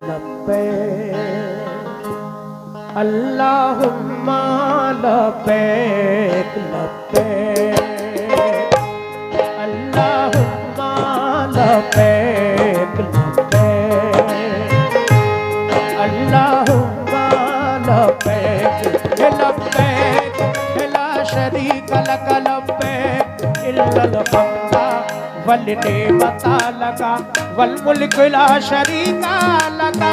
लब्बैक अल्लाहुम्मा लब्बैक लब्बैक अल्लाहुम्मा लब्बैक लब्बैक अल्लाहुम्मा लब्बैक लब्बैक ला शरीक लक लब्बैक इल्लल हम्दा वल निअमता लका वल मुल्क ला शरीका लका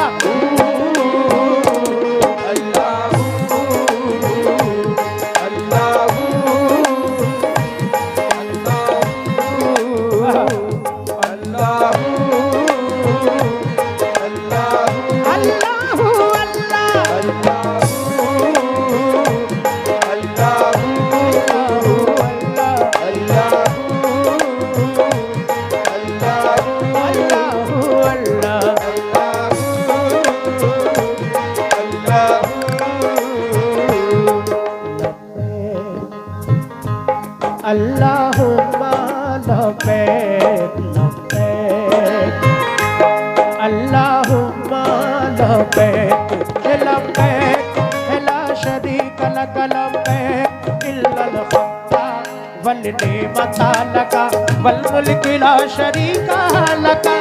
अल्लाहुम्मा लब्बैक लब्बैक अल्लाहुम्मा लब्बैक लब्बैक ला शरीक लक लब्बैक इल्लल हम्दा वल निअमता लका वल मुल्क ला शरीका लका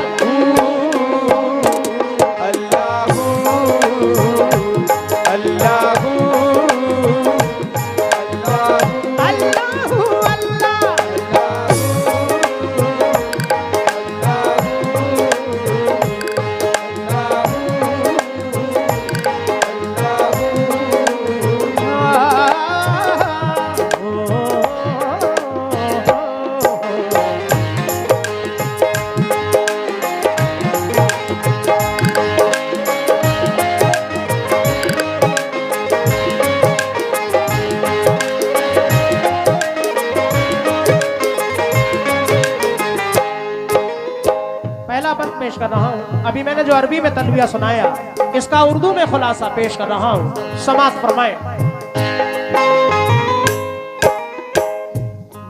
पेश कर रहा हूं। अभी मैंने जो अरबी में तलबिया सुनाया इसका उर्दू में खुलासा पेश कर रहा हूं। समाअत फरमाएं।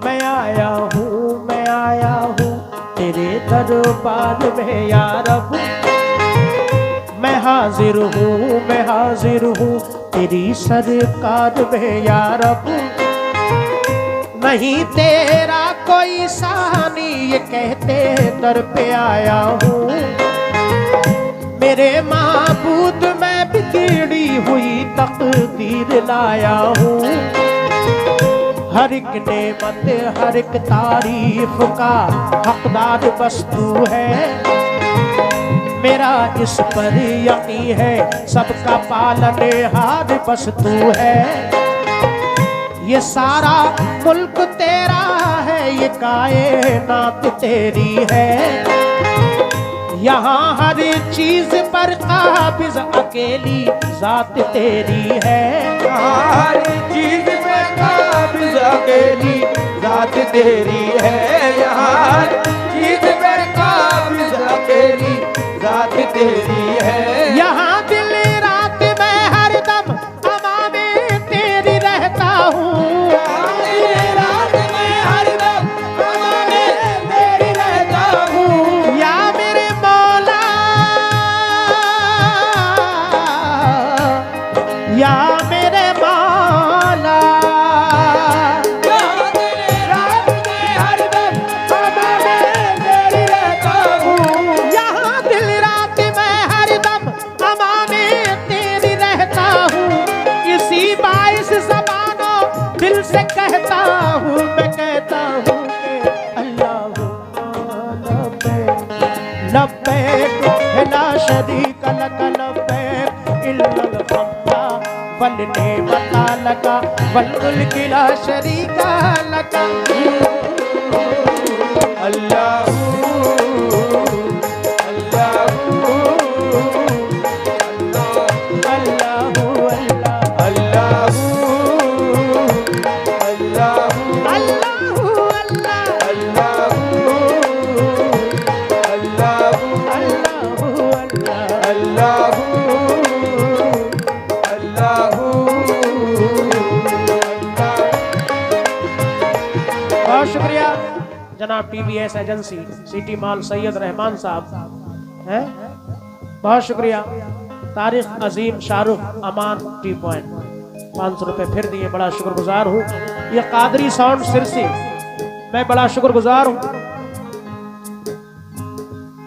मैं आया हूं तेरे दरबार में या रब मैं हाजिर हूं तेरी सरकार में या रब नहीं तेरा कोई सानी ये कहते दर पे आया हूँ मेरे माबूद मैं बिगड़ी हुई तकदीर लाया हूँ हर एक नेमत हर एक तारीफ का हकदार बस तू है मेरा इस पर यकीन है सबका पालनहार बस तू है ये सारा मुल्क तेरा है ये कायनात तेरी है यहाँ हर चीज पर काबिज अकेली जात तेरी है हर चीज पर काबिज अकेली जात तेरी है यहाँ हर चीज पर काबिज अकेली जात तेरी है यहाँ दिल रात में हरदम अमा में तेरी रहता हूँ या मेरे मौला यहाँ दिल रात में हरदम अमाने तेरी रहता हूँ इसी बाइस ज़बानों दिल से कहता हूँ मैं कहता हूँ कि अल्लाहुम्मा लब्बैक ला शरीक लक लब्बैक इल्लल हम्दा वल निअमता लका वल मुल्क ला शरीका लका अल्लाह जनाब TVS agency city mall Syed Rahman साहब हैं बहुत शुक्रिया। तारिक अजीम शाहरुख अमान टी पॉइंट 500 रुपए फिर दिए, बड़ा शुक्रगुजार हूँ। ये कादरी साउंड सिरसी, मैं बड़ा शुक्रगुजार हूँ।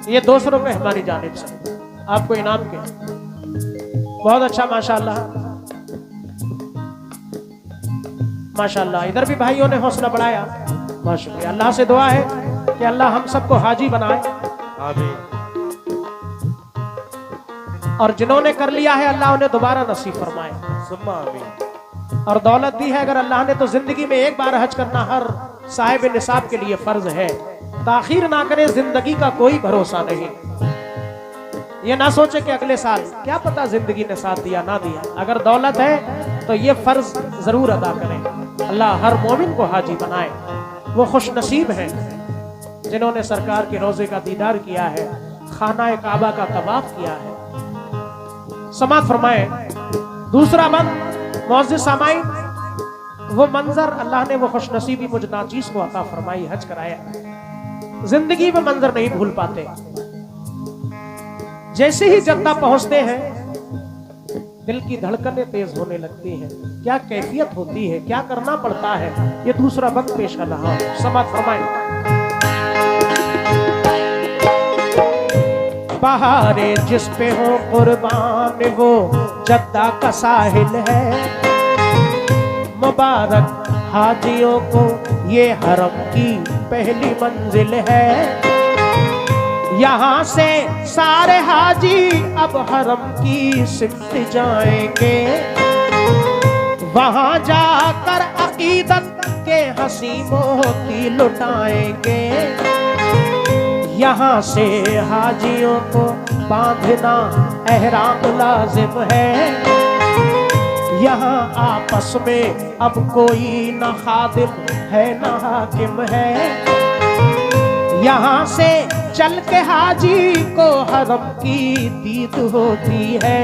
ये 200 रुपए हमारी जानिब से आपको इनाम के। बहुत अच्छा, माशाल्लाह माशाल्लाह। इधर भी भाइयों ने हौसला बढ़ाया, बहुत शुक्रिया। अल्लाह से दुआ है कि अल्लाह हम सबको हाजी बनाए, आमीन। और जिन्होंने कर लिया है अल्लाह उन्हें दोबारा नसीब फरमाए, सुम्मा आमीन। और दौलत दी है अगर अल्लाह ने तो जिंदगी में एक बार हज करना हर साहिब निसाब के लिए फर्ज है। ताखीर ना करें, जिंदगी का कोई भरोसा नहीं। ये ना सोचे कि अगले साल, क्या पता जिंदगी ने साथ दिया ना दिया। अगर दौलत है तो ये फर्ज जरूर अदा करें। अल्लाह हर मोमिन को हाजी बनाए। वो खुश नसीब हैं जिन्होंने सरकार के रोजे का दीदार किया है, खाना काबा का तवाफ किया है। समात फरमाए। दूसरा बंद मुअज़्ज़िज़ सामाईन, वो मंजर अल्लाह ने वो खुश नसीबी मुझ नाचीज को अता फरमाई, हज कराया। जिंदगी में मंजर नहीं भूल पाते। जैसे ही जद्दा पहुंचते हैं दिल की धड़कनें तेज होने लगती हैं। क्या कैफियत होती है, क्या करना पड़ता है, ये दूसरा बंद पेश कर रहा हूं। समात फरमाए। बहारे जिस पे हो कुर्बान वो जद्दा का साहिल है। मुबारक हाजियों को ये हरम की पहली मंजिल है। यहाँ से सारे हाजी अब हरम की सिमत जाएंगे। वहाँ जाकर अकीदत के हंसी मोती लुटाएंगे। यहाँ से हाजियों को बांधना एहराम लाजिम है। यहाँ आपस में अब कोई न खादिम है न हाकिम है। यहाँ से चल के हाजी को हरम की दीद होती है।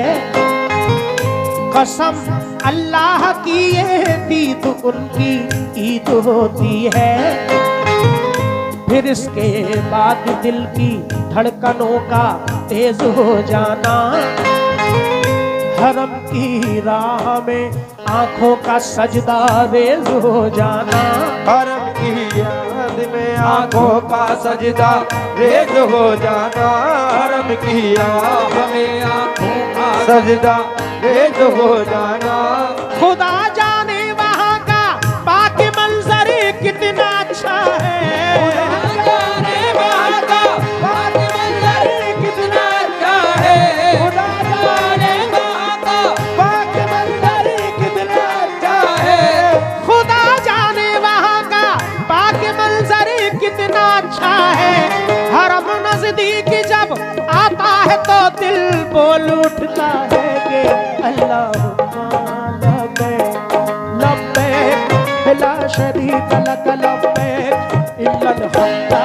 कसम अल्लाह की ये दीद उनकी ईद होती है। फिर इसके बाद दिल की धड़कनों का तेज हो जाना। हरम की राह में आंखों का सजदा रेज हो जाना। हरम की याद में आंखों का सजदा रेज हो जाना। हरम की याद में आंखों का सजदा रेज हो जाना। खुदा जाने वहाँ का पाक मंजर कितना अच्छा है। खुदा जाने वहाँ का पाक मंजर कितना अच्छा है। खुदा जाने वहाँ का पाक मंजर कितना अच्छा है। खुदा जाने वहाँ का पाक मंजर कितना अच्छा है। हरम नजदीक जब आता है तो दिल बोल उठता है कि अल्लाहुम्मा लब्बैक लब्बैक ला शरीक लक लब्बैक इल्लल हम्दा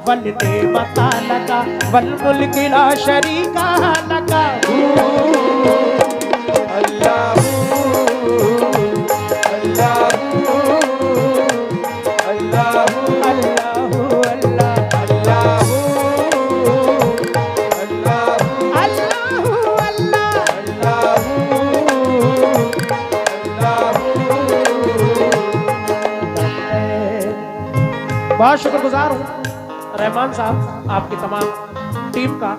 वल निअमता लका वल मुल्क ला शरीका लका। अल्लाहू अल्लाहू अल्लाहू अल्लाहु अल्लाह अल्लाहू अल्लाहू अल्लाहु अल्लाह। बहुत शुक्रगुजार हूँ रहमान साहब, आपकी तमाम टीम का।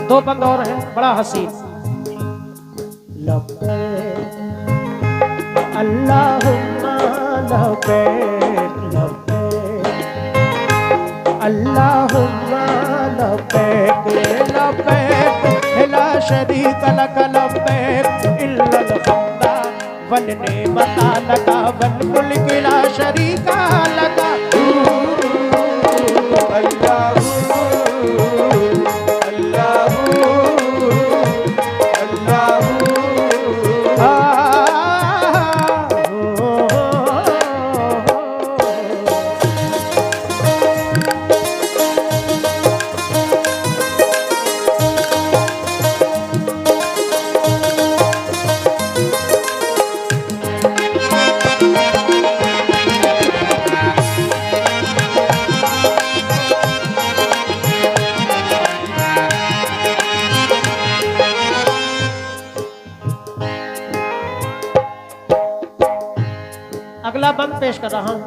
दो बंद और हैं, बड़ा हसीन। लब्बैक अल्लाहुम्मा लब्बैक लब्बैक अल्लाहुम्मा लब्बैक लब्बैक ला शरीक लक लब्बैक इल्लल हम्दा वल निअमता लका वल मुल्क ला शरीका लका। पेश कर रहा हूं।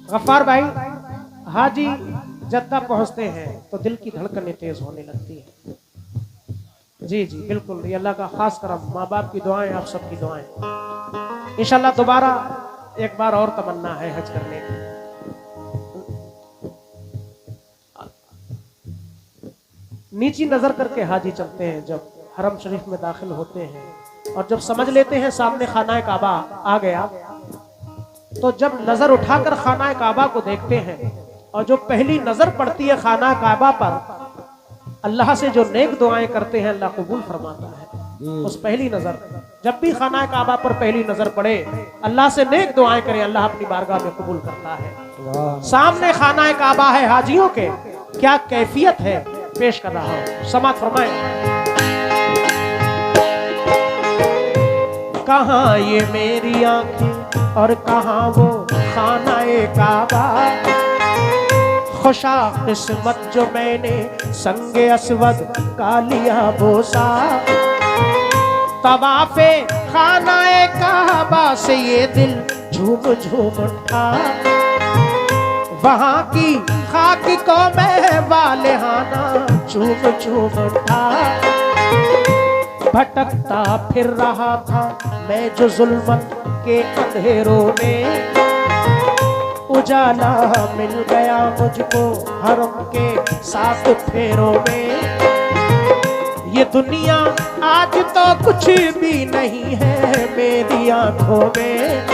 गफ्फार भाई, हाजी जद्दा पहुंचते हैं तो दिल की धड़कनें तेज होने लगती है। जी जी बिल्कुल, ये अल्लाह का खास करम, माँ बाप की दुआएं, आप सबकी दुआएं। इंशाल्लाह दोबारा एक बार और तमन्ना है हज करने की। नीची नजर करके हाजी चलते हैं जब हरम शरीफ में दाखिल होते हैं, और जब समझ लेते हैं सामने खाना काबा आ गया, तो जब नजर उठाकर खाना काबा को देखते हैं और जो पहली नजर पड़ती है खाना काबा पर, अल्लाह से जो नेक दुआएं करते हैं अल्लाह कबूल फरमाता है। उस पहली नजर, जब भी खाना काबा पर पहली नजर पड़े, अल्लाह से नेक दुआएं करें, अल्लाह अपनी बारगाह में कबूल करता है। सामने खाना काबा है हाजियों के, क्या कैफियत है पेश कर रहा हूं, समाअत फरमाएं। कहां ये मेरी आंखें और कहां वो खानाए काबा, खुशा किस्मत जो मैंने संगे अस्वद का लिया बोसा। तवाफे खानाए काबा से ये दिल झूम झूम उठा, वहां की खाक को मैं वालेहाना चूम चूम उठा। भटकता फिर रहा था मैं जो जुल्मत के अंधेरों में, उजाला मिल गया मुझको हरम के 7 फेरों में। ये दुनिया आज तो कुछ भी नहीं है मेरी आंखों में,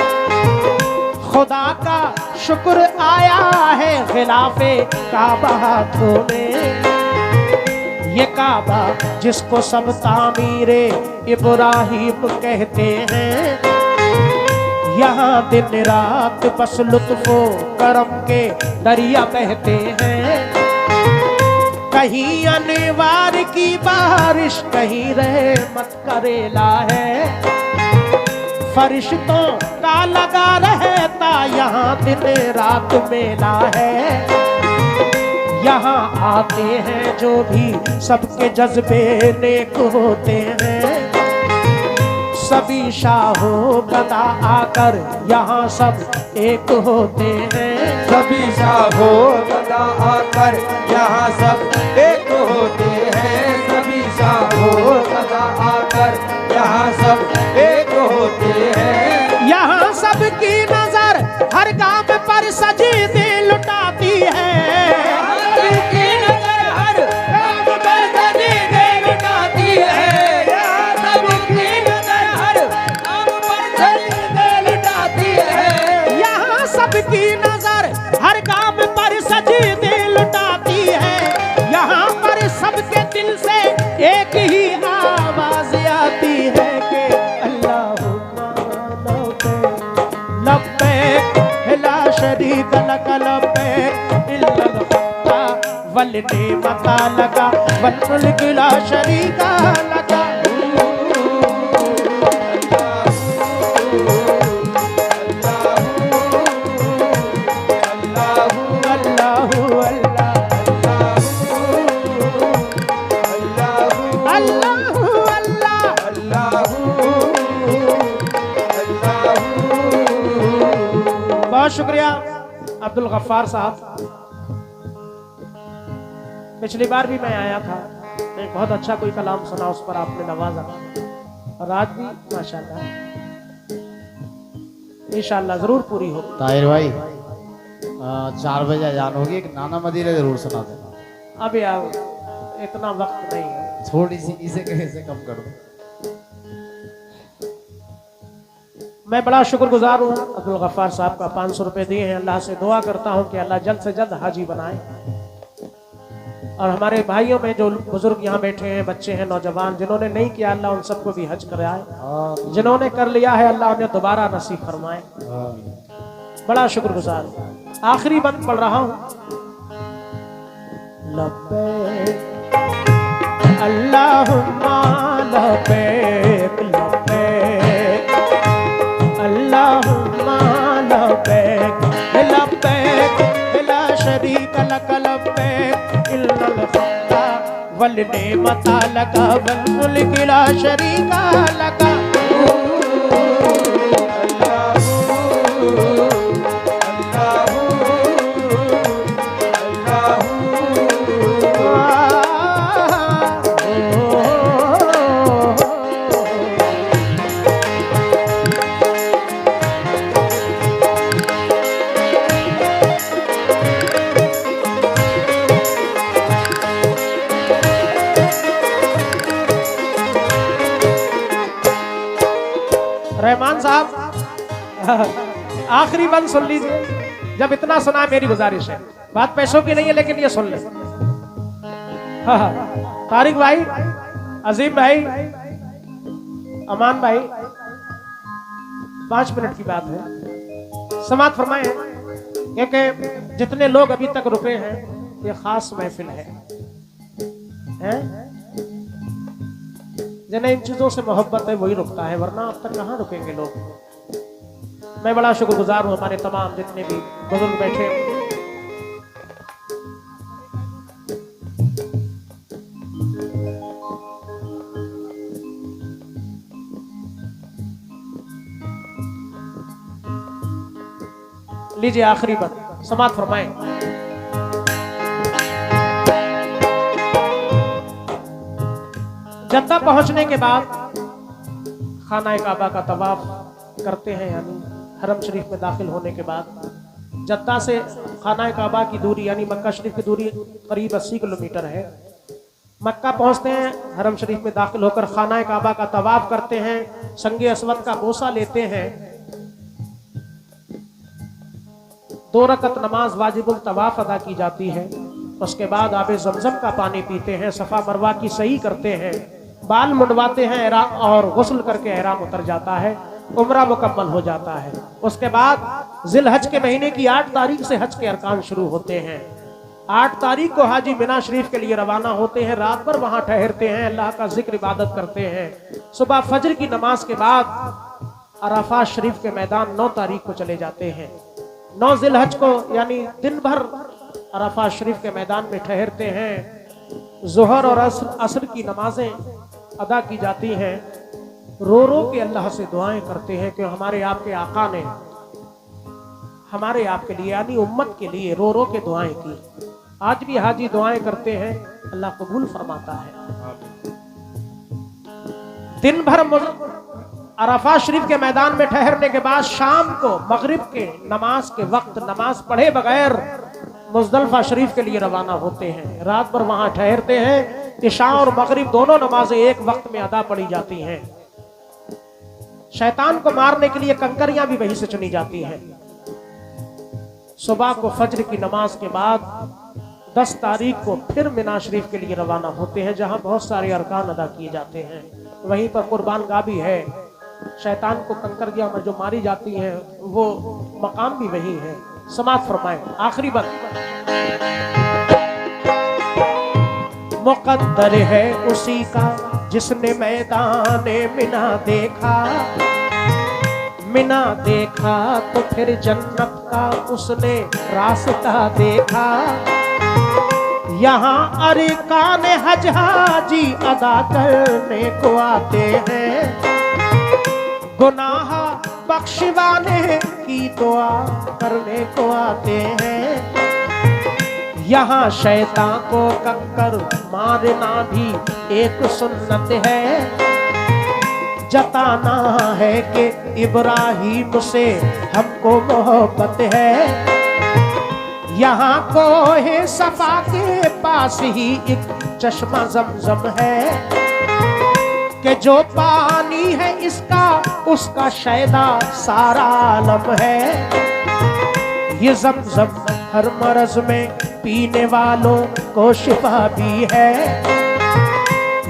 खुदा का शुक्र आया है खिलाफे काबा हाथों में। ये काबा जिसको सब तामीरे इब्राहिम कहते हैं, यहाँ दिन रात बस लुत्फो करम के दरिया बहते हैं। कहीं अनवार की बारिश, कहीं रहमत करेला है, फरिश्तों का लगा रहता यहाँ दिन रात मेला है। यहाँ आते हैं जो भी सबके जज्बे नेक होते हैं, सभी शाहों गदा आकर यहाँ सब एक होते हैं। सभी शाहों गदा आकर यहाँ सब एक होते हैं, सभी शाहों गदा आकर यहाँ सब एक होते हैं। यहाँ सबकी नजर हर गांव पर सजीदे लुटाती है, सबकी नजर हर गांव पर सजीदे लुटाती है। यहाँ सबकी नजर हर गांव पर सजीदे लुटाती है। यहाँ सबकी नजर हर काम पर सजीदे लुटाती है। यहाँ पर सबके दिल से एक ही आवाज आती है कि अल्लाहुम्मा लब्बैक ला शरीक लक लब्बैक इल्लल हुक्मा वल निअमता लका वल मुल्क ला शरीका लका। बहुत शुक्रिया अब्दुल गफ्फार साहब। पिछली बार भी मैं आया था, एक बहुत अच्छा कोई कलाम सुना, उस पर आपने नवाजा, और आज भी माशाल्लाह इंशाल्लाह जरूर पूरी हो। ताहिर भाई 4 बजे अजान होगी, एक नाना मदीना जरूर सुना देना। अब यार इतना वक्त नहीं है, थोड़ी सी इसे कैसे कम कर दो। मैं बड़ा शुक्रगुजार हूँ अब्दुल गफ्फार साहब का, 500 रुपए दिए हैं। अल्लाह से दुआ करता हूँ कि अल्लाह जल्द से जल्द हाजी बनाए। और हमारे भाइयों में जो बुजुर्ग यहाँ बैठे हैं, बच्चे हैं, नौजवान, जिन्होंने नहीं किया अल्लाह उन सबको भी हज कराए, जिन्होंने कर लिया है अल्लाह उन्हें दोबारा नसीब फरमाए। बड़ा शुक्रगुजार। आखिरी बंद पढ़ रहा हूँ। लब्बैक अल्लाहुम्मा लब्बैक लब्बैक अल्लाहुम्मा लब्बैक लब्बैक ला शरीक लक लब्बैक इल्लल हुक्मा वल निअमता लका वल मुल्क ला शरीका लका। आखिरी बंद सुन लीजिए। जब इतना सुना है, मेरी गुजारिश है, बात पैसों की नहीं है लेकिन ये सुन ले। तारिक भाई, अजीम भाई, अमान भाई, 5 मिनट की बात है, समात फरमाए। क्योंकि जितने लोग अभी तक रुके हैं, ये खास महफिल है, जिन्हें इन चीजों से मोहब्बत है वही रुकता है, वरना अब तक कहाँ रुकेंगे लोग। मैं बड़ा शुक्रगुजार हूँ हमारे तमाम जितने भी बुजुर्ग बैठे। लीजिए आखिरी बात, समात फरमाएं। जद्दा पहुंचने के बाद खाना काबा का तवाफ करते हैं, यानी हरम शरीफ में दाखिल होने के बाद जद्दा से खाना काबा की दूरी यानी मक्का शरीफ की दूरी करीब 80 किलोमीटर है। मक्का पहुंचते हैं, हरम शरीफ में दाखिल होकर खाना काबा का तवाफ करते हैं, संगे अस्वद का बोसा लेते हैं, 2 रकत नमाज वाजिबुल तवाफ अदा की जाती है। उसके बाद आबे जमजम का पानी पीते हैं, सफा मरवा की सही करते हैं, बाल मुंडवाते हैं और गुस्ल करके एहराम उतर जाता है, उम्रा मुकम्मल हो जाता है। उसके बाद जिलहज के महीने की 8 तारीख से हज के अरकान शुरू होते हैं। 8 तारीख को हाजी मिना शरीफ के लिए रवाना होते हैं, रात भर वहां ठहरते हैं, अल्लाह का जिक्र इबादत करते हैं। सुबह फजर की नमाज के बाद अराफात शरीफ के मैदान 9 तारीख को चले जाते हैं। 9 जिलहज को यानी दिन भर अराफात शरीफ के मैदान में ठहरते हैं। जोहर और असर की नमाजें अदा की जाती हैं। रो रो के अल्लाह से दुआएं करते हैं कि हमारे आपके आका ने हमारे आपके लिए यानी उम्मत के लिए रो रो के दुआएं की। आज भी हाजी दुआएं करते हैं, अल्लाह कबूल फरमाता है। दिन भर अराफात शरीफ के मैदान में ठहरने के बाद शाम को मगरिब के नमाज के वक्त नमाज पढ़े बगैर मुज़दलिफा शरीफ के लिए रवाना होते हैं। रात भर वहां ठहरते हैं। इशा और मगरिब दोनों नमाजें एक वक्त में अदा पड़ी जाती हैं। शैतान को मारने के लिए कंकरियां भी वहीं से चुनी जाती हैं। सुबह को फजर की नमाज के बाद 10 तारीख को फिर मिना शरीफ के लिए रवाना होते हैं, जहां बहुत सारे अरकान अदा किए जाते हैं। वहीं पर कुर्बान गाह भी है। शैतान को कंकरियां में जो मारी जाती हैं वो मकाम भी वही है। समात फरमाए आखिरी बात। मुकद्दर है उसी का जिसने मैदाने मिना देखा, मिना देखा तो फिर जन्नत का उसने रास्ता देखा। यहाँ अरकान हज हाजी अदा करने को आते हैं, गुनाह बख्शवाने की दुआ करने को आते हैं। यहाँ शैतान को कंकर मारना भी एक सुन्नत है, जताना है कि इब्राहिम से हमको मोहब्बत है। यहाँ कोहे सफा के पास ही एक चश्मा जमजम है, कि जो पानी है इसका उसका शैदा सारा आलम है। ये जमजम हर मर्ज में पीने वालों को शिफा भी है,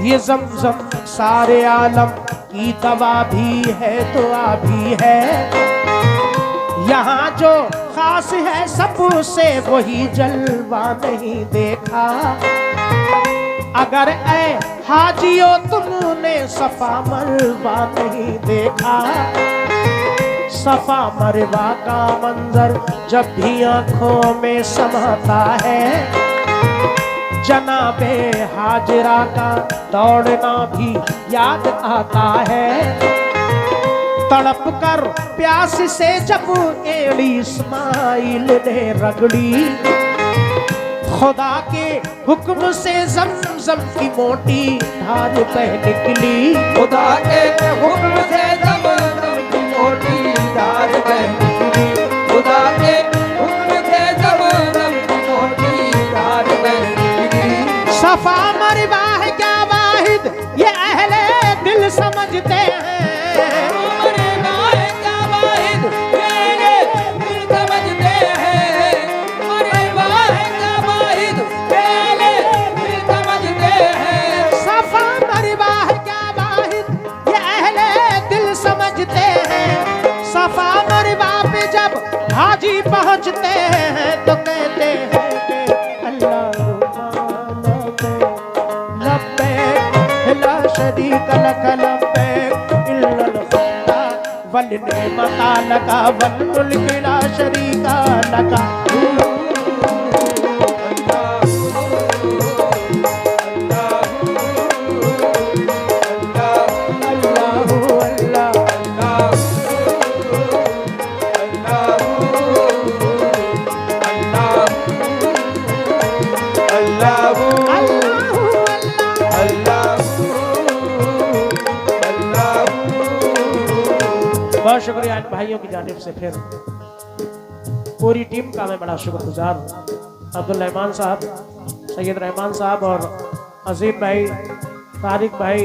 ये जमजम सारे आलम की दवा भी है, दुआ भी है। यहाँ जो खास है सबसे वही जलवा नहीं देखा। अगर ऐ हाजियो तुमने सफा मरवा नहीं देखा, सफा मरवा का मंजर जब भी आंखों में समाता है, जनाबे हाजरा का दौड़ना भी याद आता है। तड़प कर प्यास से जब एड़ी इस्माइल ने रगड़ी, खुदा के हुक्म से जमजम की मोटी धार बह निकली। खुदा के हुक्म से जमजम की मोटी धार बह निकली, खुदा के हुक्म से जमजम की मोटी धार बह निकली। सफा मरवा है क्या वाहिद ये अहले दिल समझते हैं, मरवा है क्या वाहिद हाजी पहुंचते हैं तो कहते हैं कि अल्लाहुम्मा लब्बैक ला शरीक लक लब्बैक इल्लल खुदा वल निअमता लका वल मुल्क ला शरीका लका। बहुत शुक्रिया इन भाइयों की जानिब से। फिर पूरी टीम का मैं बड़ा शुक्रगुजार हूँ। अब्दुल रहमान साहब, सैयद रहमान साहब और अजीम भाई, तारिक भाई,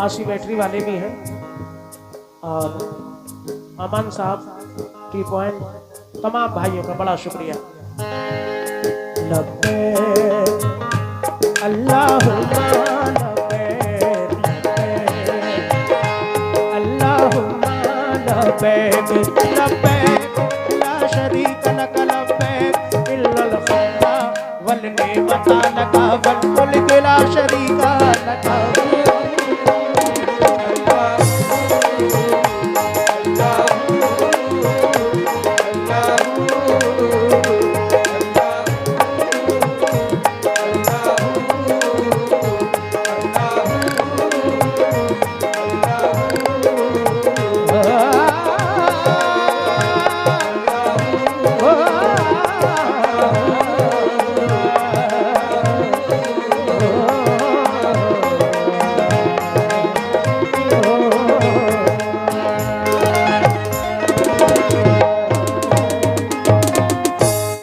आसी बैटरी वाले भी हैं, और अमन साहब, टी पॉइंट, तमाम भाइयों का बड़ा शुक्रिया। लब्बैक अल्लाहुम्मा लब्बैक लब्बैक ला शरीक लक लब्बैक इल्लल खुदा वल निअमता लका वल मुल्क ला शरीका लका।